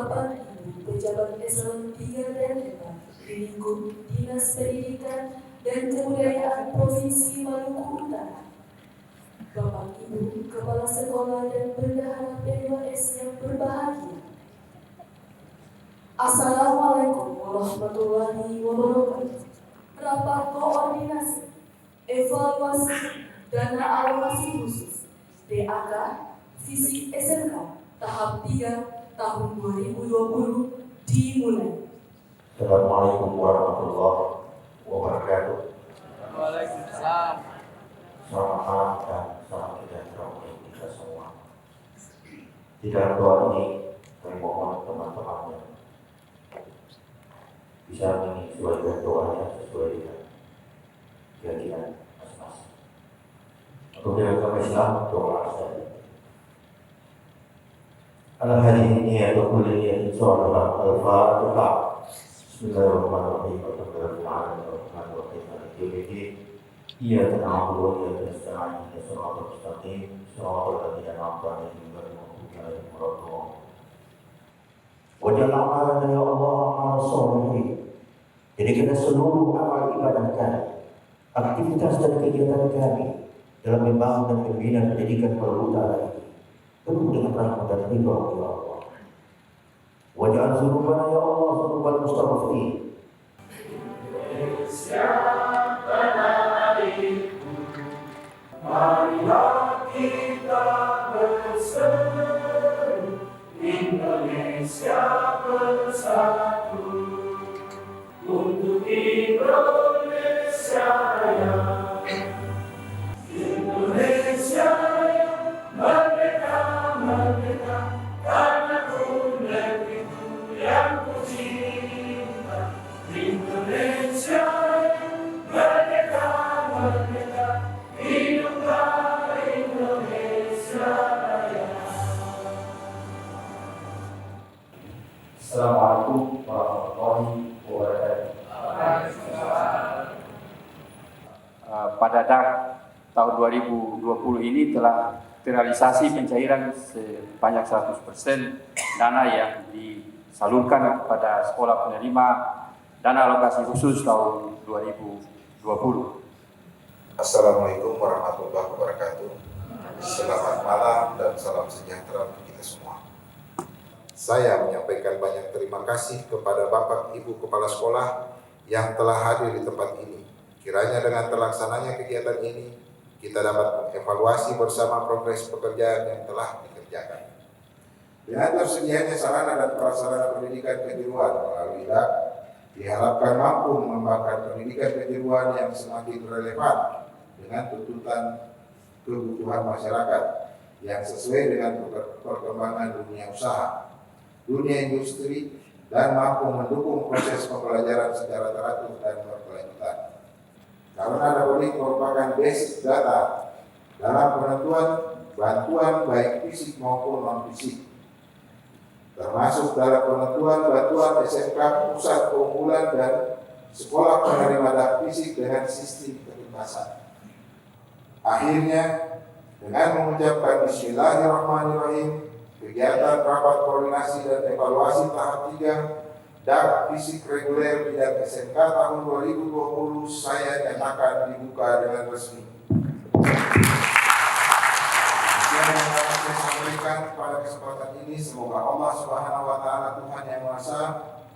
Bapak Ibu pejabat eselon 3 dan 4 di lingkup Dinas Pendidikan dan Kebudayaan Provinsi Maluku Utara, Bapak Ibu Kepala Sekolah dan Bendahara P2S yang berbahagia. Assalamualaikum warahmatullahi wabarakatuh. Rapat koordinasi, evaluasi, dana alokasi khusus DAK Fisik SMK tahap 3 tahun 2020 dimulai. Assalamualaikum warahmatullahi wabarakatuh. Waalaikumsalam. Selamat malam dan salam sejahtera untuk kita semua. Di dalam doa ini, kami mohon teman-teman yang bisa menyesuaikan doanya sesuai dengan keyakinan masing-masing. Untuk agama Islam, doa saja. Al-Hadirin ya kulli ya insyaallah al-Fatihah. Bismillahirrahmanirrahim. Alhamdulillahirrahmanirrahim. Maliki yaumiddin. Iyyaka na'budu wa iyyaka nasta'in. Ihdinas siratal mustaqim. Shiratal ladzina an'amta 'alaihim ghairil maghdubi 'alaihim waladdallin. Waj'al a'malana ya Allah amal sholihin. Jadikanlah seluruh amal ibadah kami, aktivitas dan kegiatan kami dalam membangun dan membina pendidikan Maluku Utara ini penuh dengan rahmat dan ridha ya Allah. Waj'al dzunubana ya Allah dzunubal mustaghfirin. Indonesia tanah airku, marilah kita berseru, Indonesia bersatu untuk Indonesia Raya. Indonesia yang merdeka, merdeka, karena negeriku yang ku cinta. Indonesia yang merdeka, merdeka, hiduplah Indonesia Raya. Assalamualaikum warahmatullahi wabarakatuh. Pada DAK tahun 2020 ini telah terrealisasi pencairan sebanyak 100% dana yang disalurkan kepada sekolah penerima dana alokasi khusus tahun 2020. Assalamualaikum warahmatullahi wabarakatuh. Selamat malam dan salam sejahtera untuk kita semua. Saya menyampaikan banyak terima kasih kepada Bapak Ibu Kepala Sekolah yang telah hadir di tempat ini. Kiranya dengan terlaksananya kegiatan ini, kita dapat mengevaluasi bersama progres pekerjaan yang telah dikerjakan. Dengan tersedianya sarana dan prasarana pendidikan kejuruan melalui DAK, diharapkan mampu mengembangkan pendidikan kejuruan yang semakin relevan dengan tuntutan kebutuhan masyarakat yang sesuai dengan perkembangan dunia usaha, dunia industri, dan mampu mendukung proses pembelajaran secara teratur dan berkelanjutan. Karena dapodik merupakan basic data dalam penentuan bantuan baik fisik maupun non-fisik, termasuk dalam penentuan bantuan SMK pusat keunggulan dan sekolah penerima DAK fisik dengan sistem ketuntasan. Akhirnya, dengan mengucapkan Bismillahirrahmanirrahim, kegiatan rapat koordinasi dan evaluasi tahap 3 DAK fisik reguler bidang SMK tahun 2020 saya nyatakan dibuka dengan resmi. Yang dapat saya sampaikan pada kesempatan ini, semoga Allah Subhanahu wa Ta'ala, Tuhan yang Maha Esa,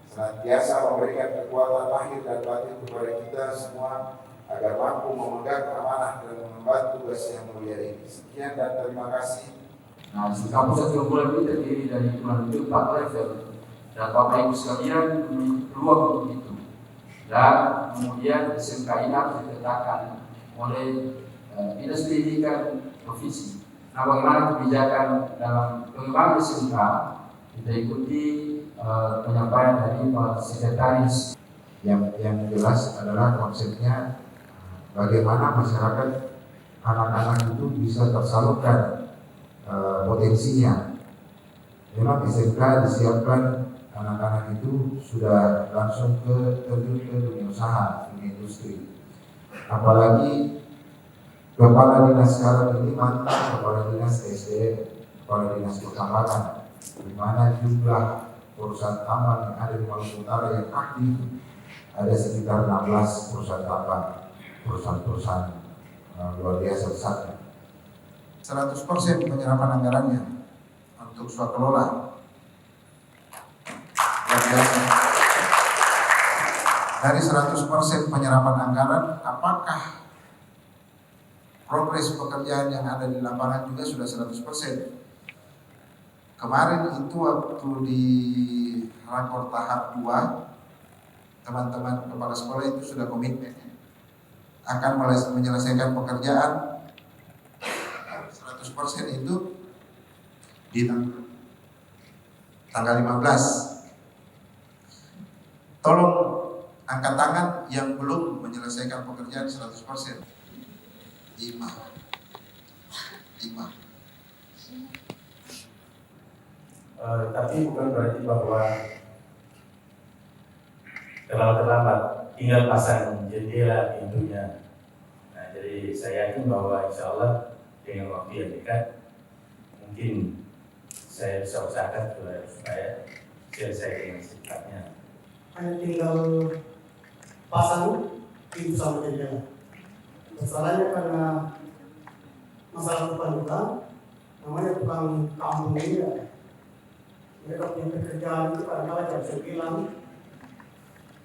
senantiasa memberikan kekuatan lahir dan batin kepada kita semua agar mampu memegang amanah dan mengemban tugas yang mulia ini. Sekian dan terima kasih. Nah, kampus keunggulan ini terdiri dari kurang lebih 4 level, dan Bapak Ibu sekalian memiliki peluang untuk itu. Dan kemudian SMK ini harus ditetapkan oleh Dinas Pendidikan Provinsi. Nah, bagaimana kebijakan dalam pengembangan SMK, kita ikuti penyampaian dari Pak Sekretaris. Yang jelas adalah konsepnya bagaimana masyarakat anak-anak itu bisa tersalurkan potensinya. Memang SMK disiapkan anak-anak itu sudah langsung terjun ke dunia usaha, dunia industri. Apalagi kepala dinas sekarang ini mantan kepala dinas SDM, kepala dinas pertambangan, di mana jumlah perusahaan tambang yang ada di Maluku Utara yang aktif ada sekitar 16 perusahaan tambang, perusahaan-perusahaan luar biasa besar. 100% penyerapan anggarannya untuk swakelola. Luar biasa. Dari 100% penyerapan anggaran, apakah progres pekerjaan yang ada di lapangan juga sudah 100%? Kemarin itu waktu di rakor tahap 2, teman-teman kepala sekolah itu sudah komitmen akan menyelesaikan pekerjaan 100% itu di tanggal 15. Tolong angkat tangan yang belum menyelesaikan pekerjaan 100%. 5. Tapi bukan berarti bahwa terlalu terlambat, tinggal pasang jendela pintunya. Nah, jadi saya yakin bahwa insya Allah dengan waktu yang dekat mungkin saya bisa usahakan supaya selesai dengan secepatnya. Hanya tinggal pasang pintu sama jendela. Masalahnya karena masalah tukang, namanya tukang kampung ini ya. Mereka punya pekerjaan itu kadang-kadang jam 9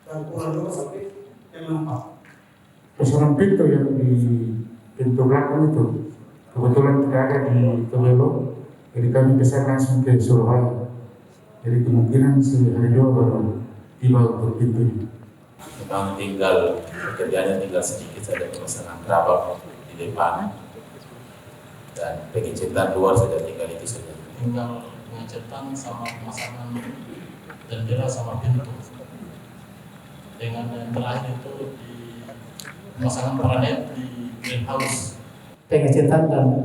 dan pulang juga sampai jam 4. Pasaran pintu yang di pintu belakang itu kebetulan tidak ada di Tobelo, jadi kami bisa langsung ke Surabaya. Jadi kemungkinan hari 2 baru tiba untuk pintu ini. Memang tinggal pekerjaannya tinggal sedikit saja, pemasangan gerabak di depan dan pengecetan luar saja, tinggal itu saja. Tinggal pengecetan sama pemasangan jendela sama pintu. Dengan yang terakhir itu di pemasangan paranet di greenhouse. Pengecetan dan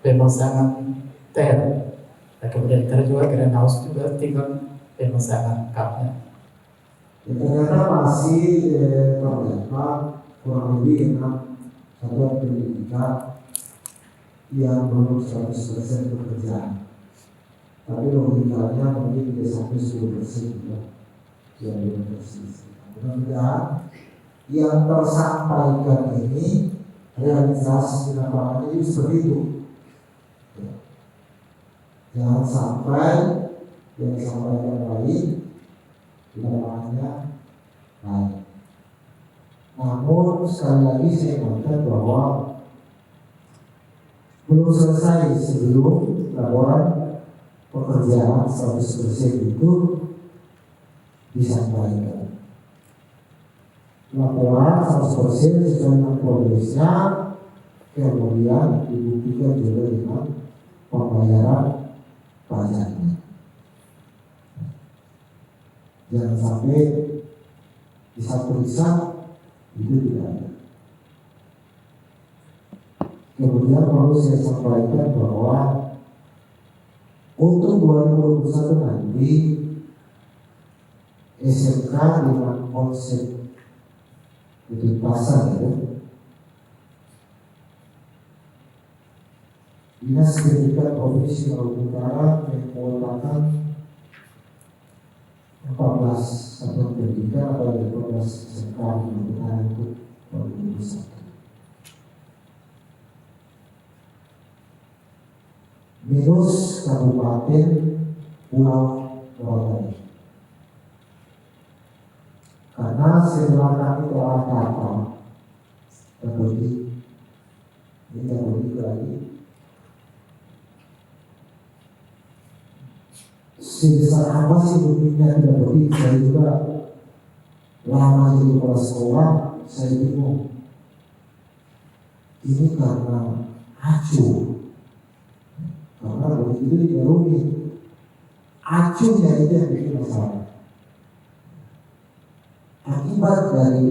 pemasangan ter. Dan kemudian ter juga greenhouse juga tinggal pemasangan kapnya. Ternyata masih terdapat kurang lebih 6 satuan pendidikan yang belum 100% bekerja. Tapi logikanya mungkin tidak sampai 10% juga yang belum tersisa. Mudah-mudahan yang tersampaikan ini realisasi di lapangan itu seperti itu. Jangan sampai yang disampaikan lain di lapangannya lain. Namun sekali lagi saya ingatkan bahwa belum selesai sebelum laporan pekerjaan 100% itu disampaikan. Laporan 100% sesuai dengan progresnya kemudian dibuktikan juga dengan pembayaran pajaknya. Jangan sampai di satu lisan itu tidak ada. Kemudian perlu saya sampaikan bahwa untuk 2021 nanti SMK dengan konsep itu pasar ya. Dinas Pendidikan Provinsi Maluku Utara menguatakan 14 satuan pendidikan atau 12 SMK di Maluku Utara untuk 2021. Minus Kabupaten Pulau Rote. Karena setelah kami telah data ini lagi sebesar apa sih buktinya tidak begitu. Saya juga lama jadi kepala sekolah, saya bingung. Ini karena acuh. Karena begitu tidak rumit. Acuhnya itu yang bikin masalah. Akibat dari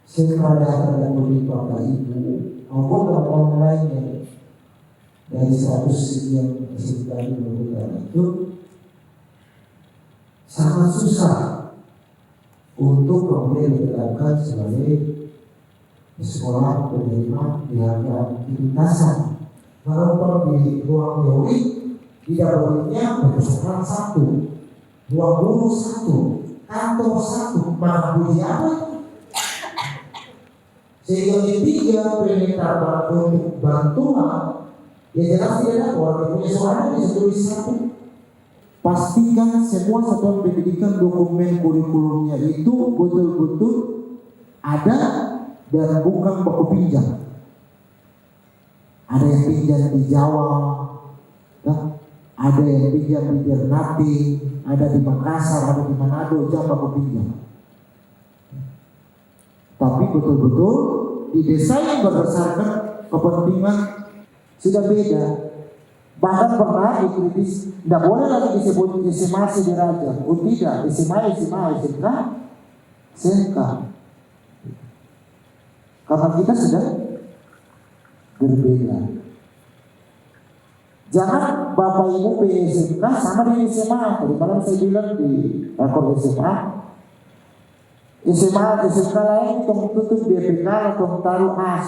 sentra data dan begitu Bapak Ibu maupun laporan lainnya dari 100 sekian SMK itu sangat susah untuk kemudian ditetapkan sebagai sekolah penerima di harga lintasan. Walaupun di ruang teori Di dapurnya berkeseran satu, ruang guru satu, kantor satu, mana puji apa itu? Sehingga ketiga permintaan untuk bantuan, ya jelas tidak ada orang punya suara bisa tulis satu. Pastikan semua satuan pendidikan dokumen kurikulumnya itu betul-betul ada dan bukan baku pinjam. Ada yang pinjam di Jawa, ada yang pinjam di Ternate, ada di Makassar, ada di Manado, jangan baku pinjam. Tapi betul-betul didesain berdasarkan kepentingan sudah beda. Bahkan pernah dikritis, tidak boleh lagi disebut SMA Sederajat. Oh tidak, SMA, SMK. Karena kita sudah berbeda. Jangan Bapak Ibu PSMK sama dengan SMA. Tadi malam saya bilang di rekor SMA lain tutup DPK atau taruh A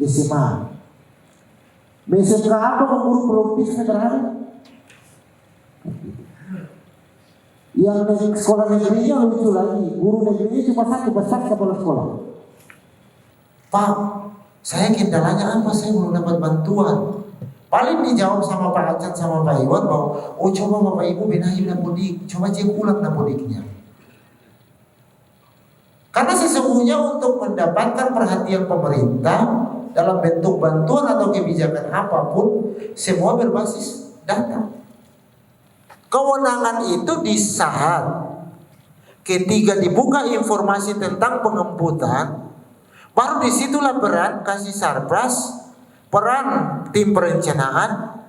SMA. SMK apa guru produktifnya terhadap? Yang sekolah negerinya lucu lagi, guru negerinya cuma satu besar kepala sekolah. Pak, saya kendalanya apa? Saya belum dapat bantuan. Paling dijawab sama Pak Acan sama Pak Iwan bahwa oh coba Bapak Ibu benahi dapodik, coba cek ulang dapodiknya. Karena sesungguhnya untuk mendapatkan perhatian pemerintah dalam bentuk bantuan atau kebijakan apapun, semua berbasis data. Kewenangan itu di saat ketika dibuka informasi tentang pengembutan, baru disitulah peran kasih Sarpras, peran tim perencanaan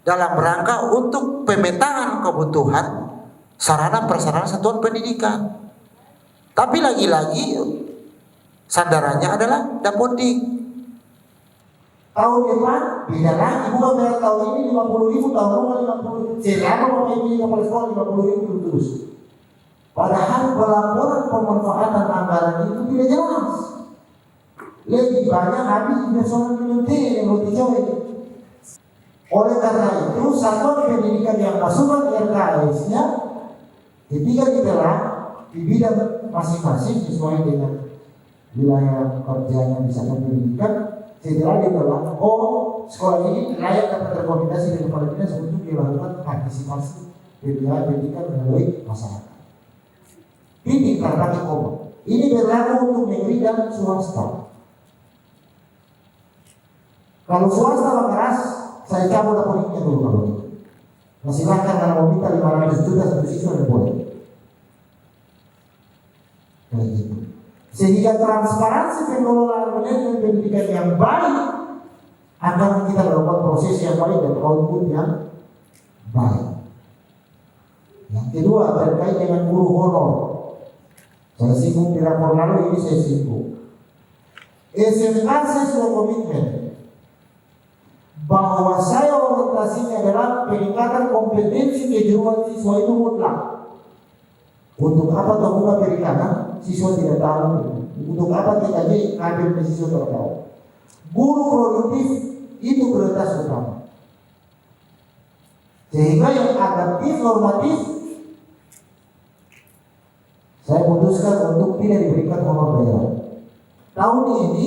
dalam rangka untuk pemetaan kebutuhan sarana prasarana satuan pendidikan. Tapi lagi-lagi sandarannya adalah dapodik. Tahun depan beda lagi, bukan berat tahun ini 50.000, tahun depan 50.000. Selama Bapak Ibu kepala sekolah 50.000 terus. Padahal pelaporan pemanfaatan anggaran itu tidak jelas. Lebih banyak habis di personal militer yang lebih jauh. Oleh karena itu satuan pendidikan yang masuk ke RKS-nya ketika ditelah di bidang masing-masing sesuai dengan wilayah kerjanya di satuan pendidikan. Setelah ditelah, oh sekolah ini layak dapat rekomendasi dari kepala dinas untuk dilakukan partisipasi pendidikan melalui masyarakat. Titik tanda koma. Ini berlaku untuk negeri dan swasta. Kalau swasta keras, saya cabut dapodiknya dulu kalau itu. Masih silahkan kalau mau minta 500 juta satu siswa tidak boleh. Kayak gitu. Sehingga transparansi pengelolaan manajemen pendidikan yang baik akan kita lakukan proses yang baik dan output yang baik. Yang kedua terkait dengan guru honor. Saya singgung di rapor lalu, ini saya singgung. SMK saya sudah komitmen bahwa saya orientasinya adalah peningkatan kompetensi kejuruan siswa itu mutlak. Untuk apa terbuka perikanan, siswa tidak tahu. Untuk apa TKJ, kader siswa tidak tahu. Guru produktif itu prioritas utama. Sehingga yang adaptif, normatif, saya putuskan untuk tidak diberikan honor bayaran. Tahun ini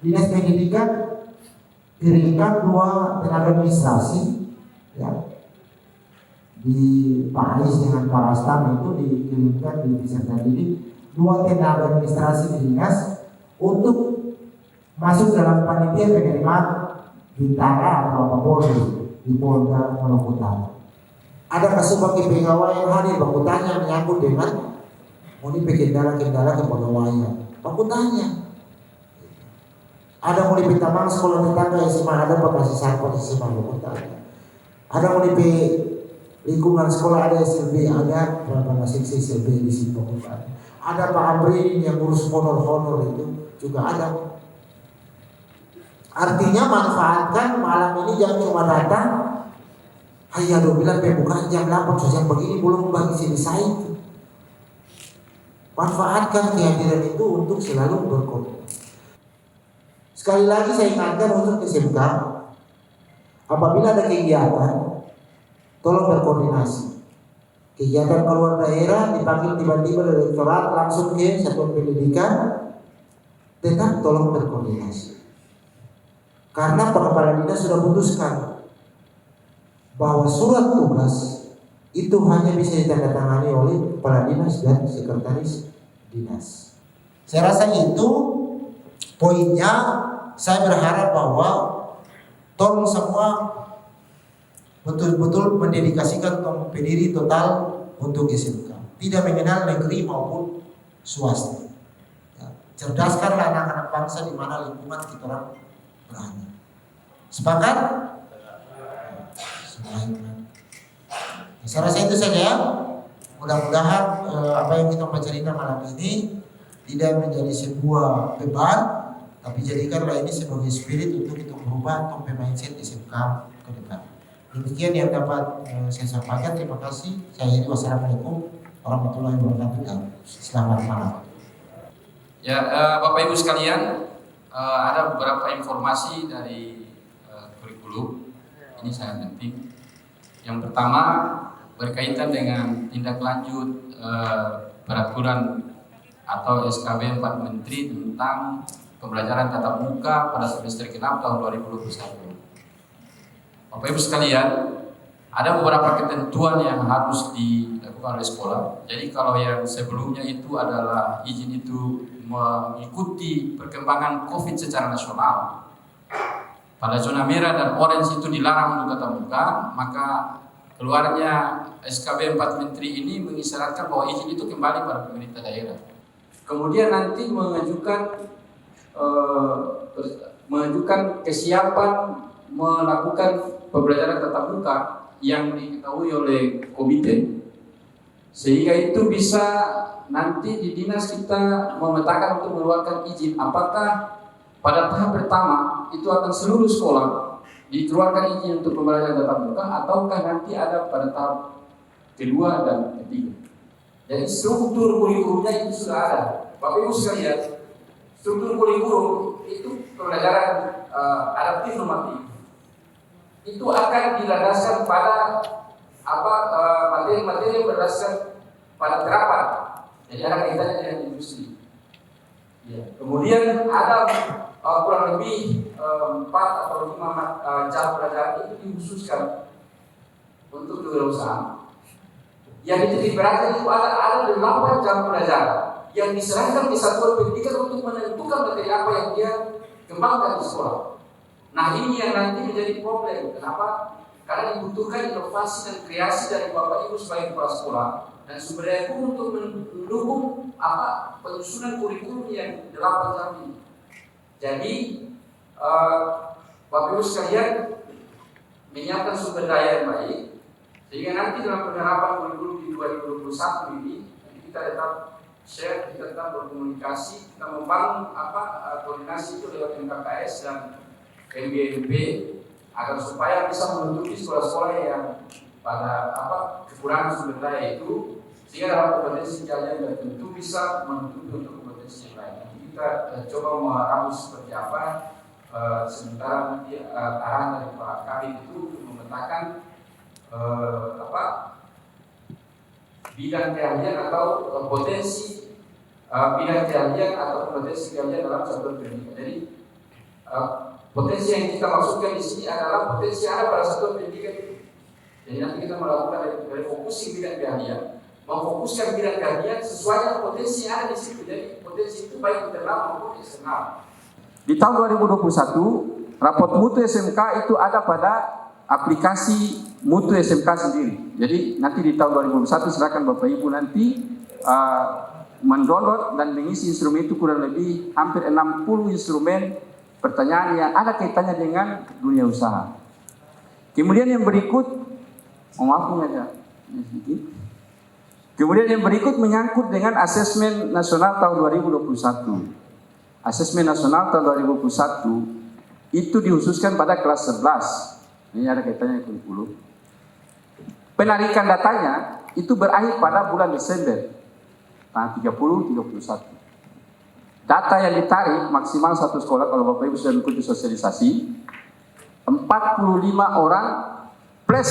Dinas Pendidikan kirimkan 2 tenaga administrasi, ya, di Pak Ais dengan Pak Rastam itu dikirimkan di peserta didik 2 tenaga administrasi di dinas untuk masuk dalam panitia penerimaan bintara atau apapun di Polda Maluku Utara. Ada sebagai pegawai yang hadir, baku tanya menyangkut dengan ini kendala-kendala kepegawaian. Baku tanya. Ada mau di Pintamang sekolah tetangga SMA, ada Pak Kasih Sarpot SMA Maluku Utara. Ada mau di lingkungan sekolah ada SLB, ada berapa seksi SLB di sini Pak. Ada Pak Amrin yang ngurus honor-honor itu juga ada. Artinya manfaatkan malam ini jangan cuma datang. Ayo bilang pembukaan jam 8 jam begini belum bagi selesai. Manfaatkan kehadiran itu untuk selalu berkomunikasi. Sekali lagi saya ingatkan untuk SMK, apabila ada kegiatan tolong berkoordinasi. Kegiatan keluar daerah dipanggil tiba-tiba dari direktorat langsung ke satuan pendidikan, tetap tolong berkoordinasi. Karena kepala dinas sudah putuskan bahwa surat tugas itu hanya bisa ditandatangani oleh kepala dinas dan sekretaris dinas. Saya rasa itu poinnya. Saya berharap bahwa tolong semua betul-betul mendedikasikan pendiri total untuk SMK, tidak mengenal negeri maupun swasta. Ya, cerdaskanlah anak-anak bangsa di mana lingkungan kita orang berada. Sepakat? Saya rasa itu saja. Mudah-mudahan apa yang kita bercerita malam ini tidak menjadi sebuah beban, tapi jadikanlah ini sebagai spirit untuk kita berubah untuk mindset SMK ke depan. Demikian yang dapat saya sampaikan. Terima kasih. Saya wassalamualaikum warahmatullahi wabarakatuh dan selamat malam. Ya, Bapak Ibu sekalian, ada beberapa informasi dari kurikulum. Ini sangat penting. Yang pertama berkaitan dengan tindak lanjut peraturan atau SKB 4 Menteri tentang pembelajaran tatap muka pada semester genap tahun 2021. Bapak Ibu sekalian, ada beberapa ketentuan yang harus dilakukan oleh sekolah. Jadi kalau yang sebelumnya itu adalah izin itu mengikuti perkembangan COVID secara nasional, pada zona merah dan orange itu dilarang untuk tatap muka, maka keluarnya SKB 4 Menteri ini mengisyaratkan bahwa izin itu kembali pada pemerintah daerah. Kemudian nanti mengajukan kesiapan melakukan pembelajaran tatap muka yang diketahui oleh komite, sehingga itu bisa nanti di dinas kita memetakan untuk mengeluarkan izin apakah pada tahap pertama itu akan seluruh sekolah dikeluarkan izin untuk pembelajaran tatap muka ataukah nanti ada pada tahap kedua dan ketiga. Jadi struktur kurikulumnya itu sudah ada. Bapak Ibu sekalian, struktur kurikulum itu pembelajaran adaptif normatif itu akan dilandaskan pada materi-materi yang berdasarkan pada terapan. Jadi ada kaitannya dengan industri. Ya. Kemudian ada kurang lebih 4 atau 5 jam pelajaran itu dikhususkan untuk kewirausahaan. Yang dititik beratnya itu ada 8 jam pelajaran yang diserahkan di satuan pendidikan untuk menentukan materi apa yang dia kembangkan di sekolah. Nah ini yang nanti menjadi problem. Kenapa? Karena dibutuhkan inovasi dan kreasi dari Bapak Ibu sebagai kepala sekolah dan sumber daya guru untuk mendukung penyusunan kurikulum yang 8 jam ini. Jadi Bapak Ibu sekalian menyiapkan sumber daya yang baik sehingga nanti dalam penerapan kurikulum di 2021 ini kita tetap share, kita tetap berkomunikasi, kita membangun koordinasi itu lewat MKKS dan MGMP agar supaya bisa menutupi sekolah-sekolah yang pada kekurangan sumber daya itu, sehingga dalam kompetensi kalian tentu bisa menutupi untuk kompetensi yang lain. Nanti kita coba meramu seperti apa, sementara nanti arahan dari Pak Kabit itu memetakan bidang keahlian atau potensi bidang keahlian atau potensi keahlian dalam satuan pendidikan. Jadi potensi yang kita maksudkan di sini adalah potensi ada pada satuan pendidikan itu. Jadi nanti kita melakukan dari focusing bidang keahlian, memfokuskan bidang keahlian sesuai dengan potensi yang ada di situ. Jadi potensi itu baik internal maupun eksternal. Di tahun 2021, rapot mutu SMK itu ada pada aplikasi mutu SMK sendiri. Jadi nanti di tahun 2021 silakan Bapak Ibu nanti mendownload dan mengisi instrumen itu kurang lebih hampir 60 instrumen pertanyaan yang ada kaitannya dengan dunia usaha. Kemudian yang berikut, Kemudian yang berikut menyangkut dengan asesmen nasional tahun 2021. Asesmen nasional tahun 2021 itu dikhususkan pada kelas 11. Ini ada kaitannya dengan kurikulum. Penarikan datanya itu berakhir pada bulan Desember, tanggal 30-31. Data yang ditarik maksimal satu sekolah, kalau Bapak Ibu sudah mengikuti sosialisasi, 45 orang plus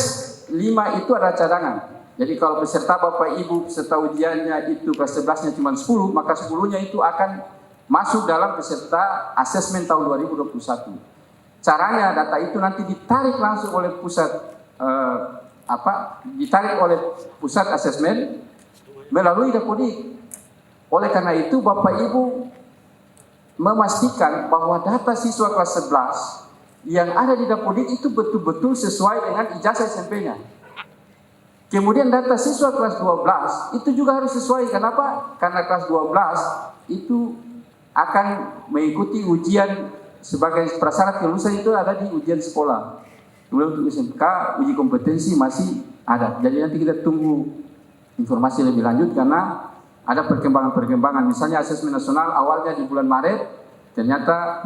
5 itu adalah cadangan. Jadi kalau peserta Bapak Ibu peserta ujiannya itu kelas 11-nya cuma 10, maka 10-nya itu akan masuk dalam peserta asesmen tahun 2021. Caranya data itu nanti ditarik langsung oleh pusat asesmen melalui Dapodik. Oleh karena itu Bapak Ibu memastikan bahwa data siswa kelas 11 yang ada di Dapodik itu betul-betul sesuai dengan ijazah SMP-nya. Kemudian data siswa kelas 12 itu juga harus sesuai. Kenapa? Karena kelas 12 itu akan mengikuti ujian sebagai prasyarat kelulusan itu ada di ujian sekolah. Kemudian untuk SMK uji kompetensi masih ada. Jadi nanti kita tunggu informasi lebih lanjut karena ada perkembangan-perkembangan. Misalnya asesmen nasional awalnya di bulan Maret, ternyata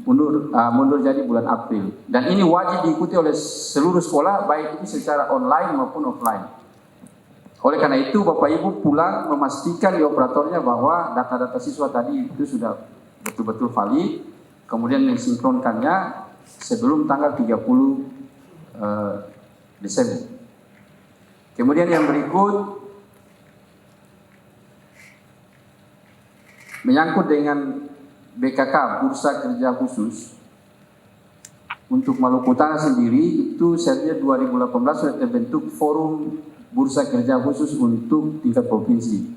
mundur jadi bulan April. Dan ini wajib diikuti oleh seluruh sekolah, baik itu secara online maupun offline. Oleh karena itu Bapak Ibu pulang memastikan di operatornya bahwa data-data siswa tadi itu sudah betul-betul valid, kemudian mensinkronkannya sebelum tanggal 30 Desember. Kemudian yang berikut menyangkut dengan BKK, Bursa Kerja Khusus. Untuk Maluku Utara sendiri itu sejak 2018 sudah terbentuk forum Bursa Kerja Khusus untuk tingkat provinsi.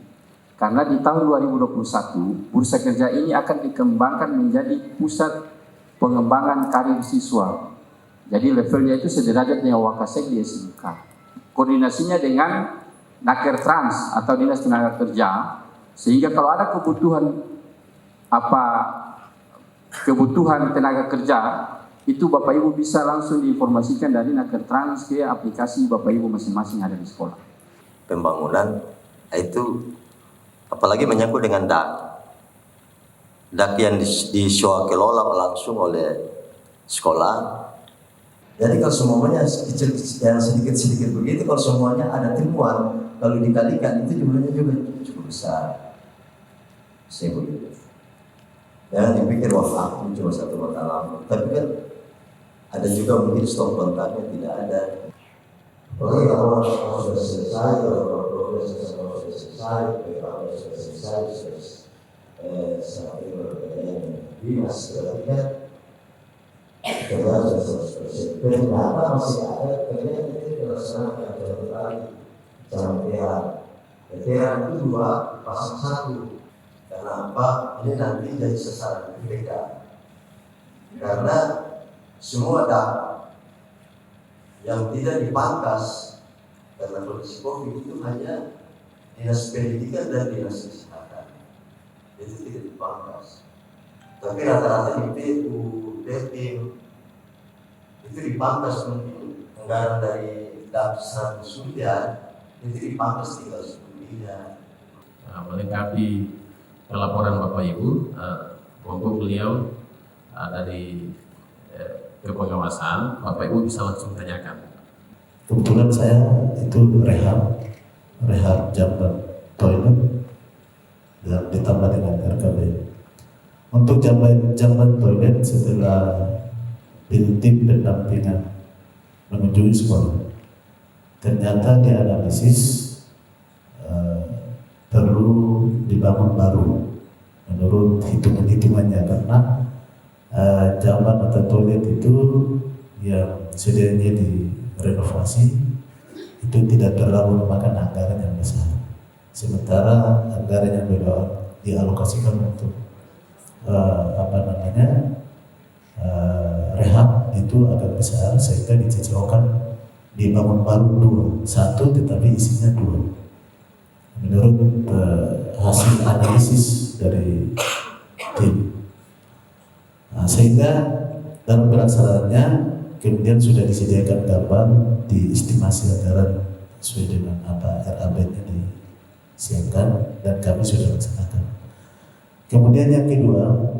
Karena di tahun 2021 Bursa Kerja ini akan dikembangkan menjadi pusat pengembangan karir siswa. Jadi levelnya itu sederajat dengan Wakasek di SMK. Koordinasinya dengan Nakertrans atau Dinas Tenaga Kerja, sehingga kalau ada kebutuhan tenaga kerja itu Bapak Ibu bisa langsung diinformasikan dari Nakertrans ke aplikasi Bapak Ibu masing-masing ada di sekolah. Pembangunan itu apalagi menyangkut dengan DAK yang dikelola langsung oleh sekolah. Jadi kalau semuanya yang sedikit-sedikit begitu, kalau semuanya ada temuan, kalau dikalikan itu jumlahnya juga cukup besar. Saya begitu. Jangan dipikir wah aku cuma satu mata lama, tapi kan ada juga mungkin stok kontaknya tidak ada. Oke, kalau sudah selesai, kalau progres sudah selesai, kalau sudah selesai, sampai berbeda dinas kemudian kerja sudah selesai. Ternyata masih ada kerja itu dilaksanakan satu kali jam veteran itu 2 pasang 1. Karena apa? Ini nanti jadi sasaran mereka. Karena semua data yang tidak dipangkas karena kondisi COVID itu hanya dinas pendidikan dan dinas kesehatan. Itu tidak dipangkas. Tapi rata-rata di PU, DPM itu dipangkas mungkin anggaran dari DAP 100 miliar itu dipangkas tinggal 10 miliar. Melengkapi laporan Bapak Ibu, monggo beliau dari kepengawasan, Bapak Ibu bisa langsung tanyakan. Kebetulan saya itu rehab jamban toilet dan ditambah dengan RKB. Untuk jamban toilet setelah tim pendampingan mengunjungi sekolah, ternyata dianalisis perlu dibangun baru menurut hitungannya karena jamban atau toilet itu yang sedianya direnovasi itu tidak terlalu memakan anggaran yang besar, sementara anggaran yang dialokasikan untuk rehab itu agak besar sehingga dicocokkan dibangun baru 2, 1 tetapi isinya 2 menurut hasil analisis dari tim. Sehingga dalam pelaksanaannya kemudian sudah disediakan gambar di estimasi anggaran sesuai dengan apa RAB-nya disiapkan dan kami sudah laksanakan. Kemudian yang kedua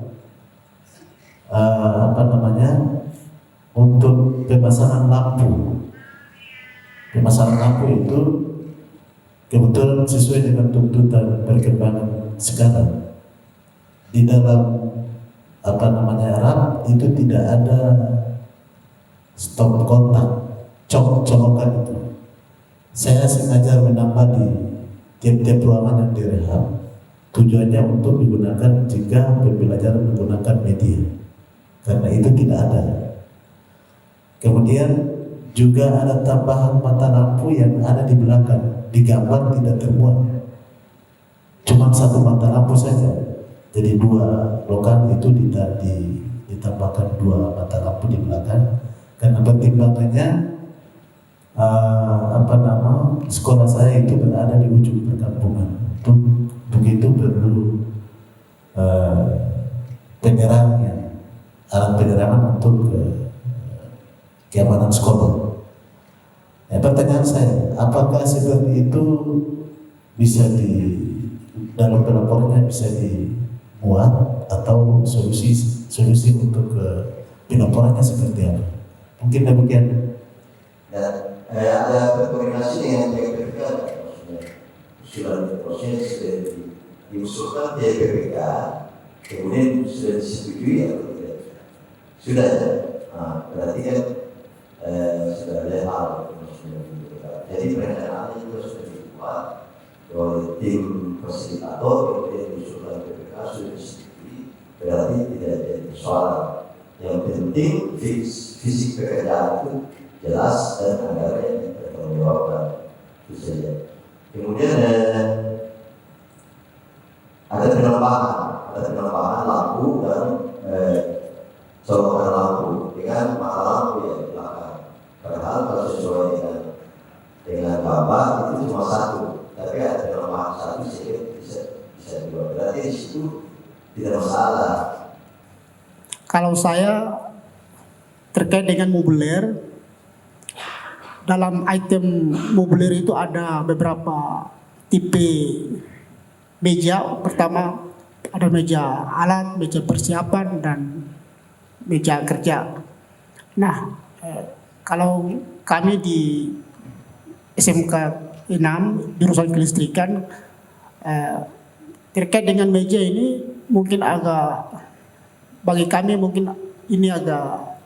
untuk pemasangan lampu. Pemasangan lampu itu kebetulan sesuai dengan tuntutan perkembangan sekarang. Di dalam RAB itu tidak ada stop kontak colok-colokan itu. Saya sengaja menambah di tiap-tiap ruangan yang direhab. Tujuannya untuk digunakan jika pembelajaran menggunakan media, karena itu tidak ada. Kemudian juga ada tambahan mata lampu yang ada di belakang, di gambar tidak termuat. Cuma satu mata lampu saja. Jadi dua lokal itu ditambahkan dua mata lampu di belakang. Karena pertimbangannya sekolah saya itu berada di ujung perkampungan. Begitu perlu penerangan, alat penerangan untuk keamanan sekolah. Pertanyaan saya, apakah seperti itu bisa dalam pelaporannya bisa dimuat atau solusi untuk pelaporannya seperti apa? Mungkin demikian. Dan ada berkoordinasi dengan PPK, sudah ada proses diusulkan di PPK, kemudian sudah disetujui atau tidak? Sudah ya. Berarti kan sudah ada hal. Jadi perencanaannya juga sudah dibuat oleh tim fasilitator, kemudian diusulkan PPK sudah disetujui. Berarti tidak ada persoalan. Yang penting fisik pekerjaan itu jelas dan anggarannya bertanggungjawabkan, itu saja. Kemudian ada penambahan lampu dan colokan lampu dengan mata lampu yang di belakang. Padahal kalau sesuai dengan gambar itu cuma satu, tapi ada penambahan satu sehingga bisa dua. Berarti di situ tidak masalah. Kalau saya terkait dengan mobiler, dalam item mobiler itu ada beberapa tipe meja. Pertama ada meja alat, meja persiapan, dan meja kerja. Nah, kalau kami di SMK 6 jurusan kelistrikan, terkait dengan meja ini mungkin bagi kami mungkin ini agak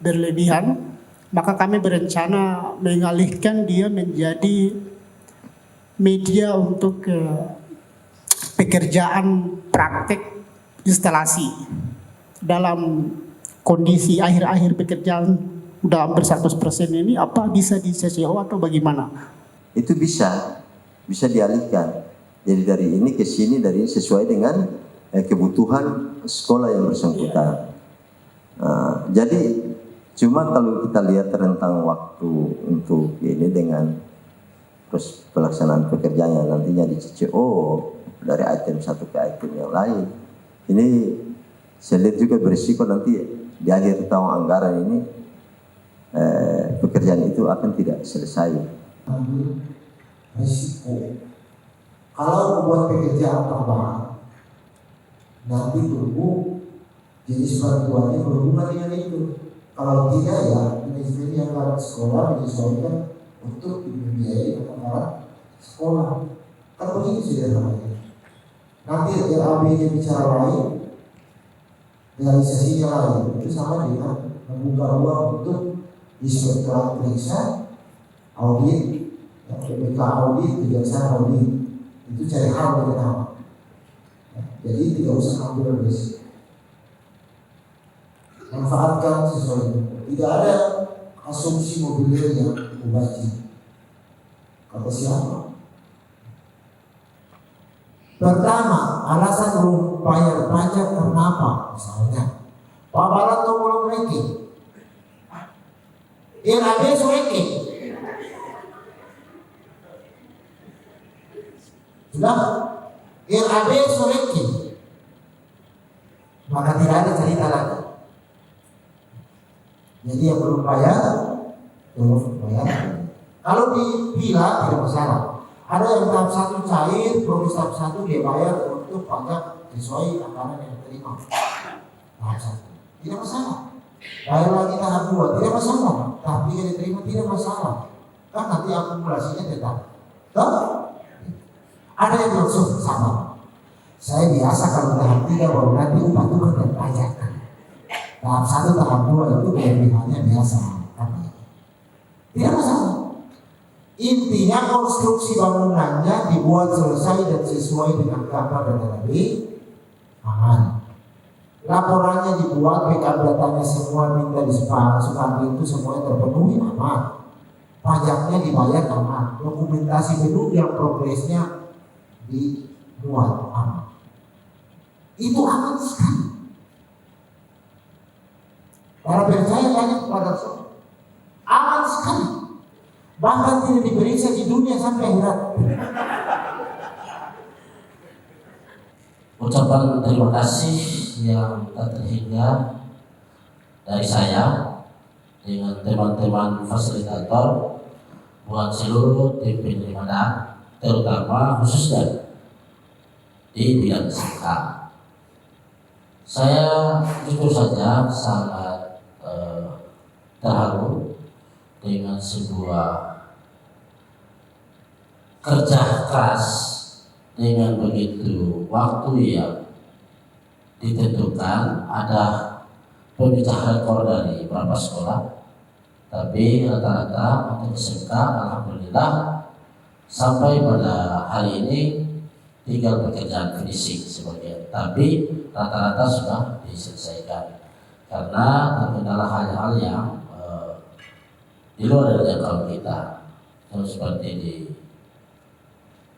berlebihan, maka kami berencana mengalihkan dia menjadi media untuk pekerjaan praktek instalasi. Dalam kondisi akhir-akhir pekerjaan udah hampir 100% ini, apa bisa di CCO atau bagaimana? Itu bisa dialihkan. Jadi dari ini ke sini, dari ini sesuai dengan kebutuhan sekolah yang bersangkutan. Jadi cuma kalau kita lihat rentang waktu untuk ini dengan pelaksanaan pekerjaan yang nantinya di CCO dari item satu ke item yang lain, ini saya lihat juga berisiko nanti di akhir tahun anggaran ini pekerjaan itu akan tidak selesai. Risiko kalau membuat pekerjaan tambahan, nanti tunggu jenis bantuannya berhubungan dengan itu. Kalau tidak ya manajemen yang akan sekolah menyesuaikan untuk dibiayai anggaran sekolah. Kan begitu sederhananya. Nanti RAB-nya bicara lain, realisasinya lain. Itu sama dengan membuka ruang untuk inspektorat periksa, audit, PPK audit, kejaksaan audit. Itu cari hal pertama. Jadi tidak usah ambil risiko. Manfaatkan sesuai. Tidak ada asumsi mobilir yang mubazir. Kata siapa? Pertama, alasan belum bayar pajak karena apa? Misalnya, Pak Barato belum ranking. RAB ranking. Sudah? RAB ranking. Maka tidak ada cerita lagi. Jadi yang belum bayar, belum bayar. Kalau dibilang tidak masalah. Ada yang tahap 1 cair, progres tahap 1 dia bayar untuk pajak sesuai anggaran yang diterima. Tahap 1 tidak masalah. Bayar lagi tahap 2 tidak masalah. Tahap 3 diterima tidak masalah. Kan nanti akumulasinya tetap. Ada yang langsung sama. Saya biasa kalau tahap 3 baru nanti upah tukar dan pajak. Tahap 1, tahap 2 itu kelebihannya biasa. Tidak masalah. Intinya konstruksi bangunannya dibuat selesai dan sesuai dengan gambar dan lebih aman. Laporannya dibuat, backup datanya semua minta disepakati itu semuanya terpenuhi, aman. Pajaknya dibayar, aman. Dokumentasi gedung yang progresnya dibuat, aman. Itu aman sekali. Para percaya banyak kepada saya, aman sekali. Bahkan tidak diperiksa di dunia sampai akhirat. Ucapan terima kasih yang tak terhingga dari saya dengan teman-teman fasilitator buat seluruh tim penyelidikan, terutama khususnya di bidang SMK. Saya jujur saja sangat terharu dengan sebuah kerja keras dengan begitu waktu yang ditentukan. Ada pemecah rekor dari beberapa sekolah, tapi rata-rata untuk SMK alhamdulillah sampai pada hari ini tinggal pekerjaan finishing sebagian, tapi rata-rata sudah diselesaikan karena terkendala hal-hal yang di luar dari jangkauan kita, seperti di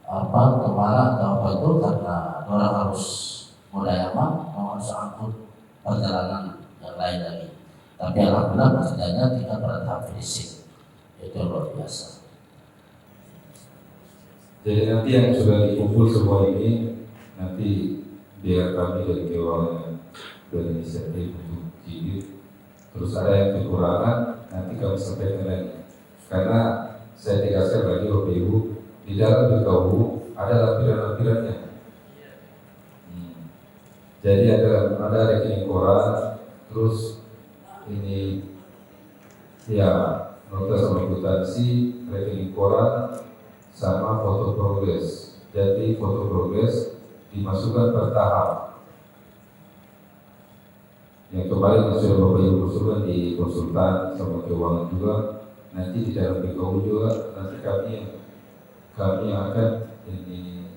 Kemara atau apa itu, karena orang harus Mudayama, harus angkut perjalanan yang lain lagi. Tapi alhamdulillah pekerjaannya tinggal pada tahap finishing, itu luar biasa. Jadi nanti yang sudah dikumpul semua ini nanti biar kami dari Dewan berinisiatif untuk jilid. Terus ada yang kekurangan nanti kami sampaikan lagi. Karena saya tegaskan lagi Bapak Ibu, di dalam BKU ada lampiran-lampirannya. Jadi ada rekening koran, terus ini ya nota sama akuntansi, rekening koran, sama foto progres. Jadi foto progres dimasukkan per tahap. Yang kemarin sudah Bapak Ibu usulkan di konsultan sama keuangan juga, nanti di dalam BKU juga nanti kami akan ini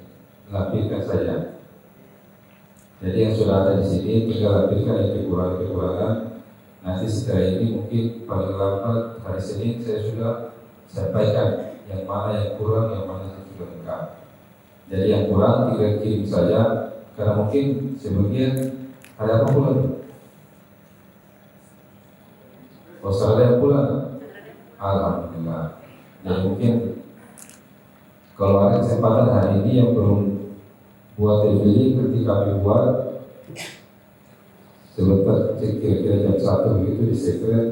lampirkan saja. Jadi yang sudah ada di sini tinggal lampirkan yang kekurangan. Nanti setelah ini mungkin paling lambat hari Senin saya sudah sampaikan yang mana yang kurang, yang mana yang sudah lengkap. Jadi yang kurang tinggal kirim saja, karena mungkin sebagian ada apa bulan? Australia bulan, alhamdulillah. Jadi mungkin kalau ada kesempatan hari ini yang belum buat TV, ketika kami buat sebentar kira-kira jam 1 begitu di sekret.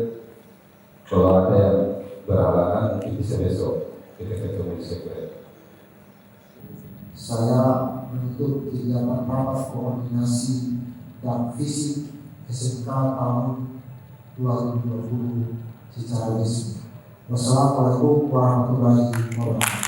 Kalau ada yang berhalangan mungkin bisa besok kita ketemu di sekret. Saya menutup kegiatan rapat koordinasi dan fisik SMK tahun 2020 secara resmi. Wassalamualaikum warahmatullahi wabarakatuh.